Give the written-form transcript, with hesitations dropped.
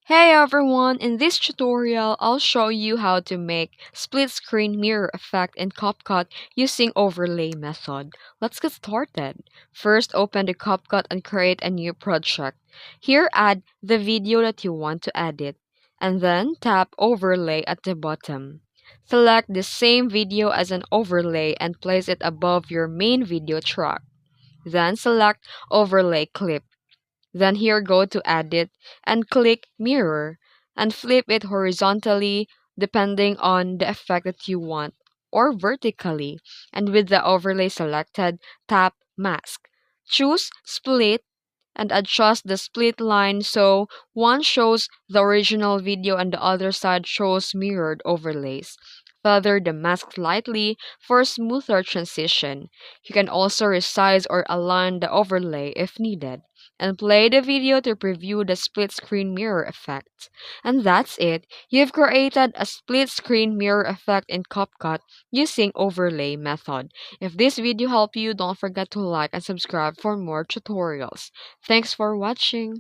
Hey everyone, in this tutorial, I'll show you how to make split screen mirror effect in CapCut using overlay method. Let's get started. First, open the CapCut and create a new project. Here, add the video that you want to edit, and then tap overlay at the bottom. Select the same video as an overlay and place it above your main video track. Then select overlay clip. Then here go to edit and click mirror and flip it horizontally depending on the effect that you want or vertically. And with the overlay selected, tap mask. Choose split and adjust the split line so one shows the original video and the other side shows mirrored overlays. Feather the mask slightly for a smoother transition. You can also resize or align the overlay if needed. And play the video to preview the split screen mirror effect. And that's it. You've created a split screen mirror effect in CapCut using overlay method. If this video helped you, don't forget to like and subscribe for more tutorials. Thanks for watching.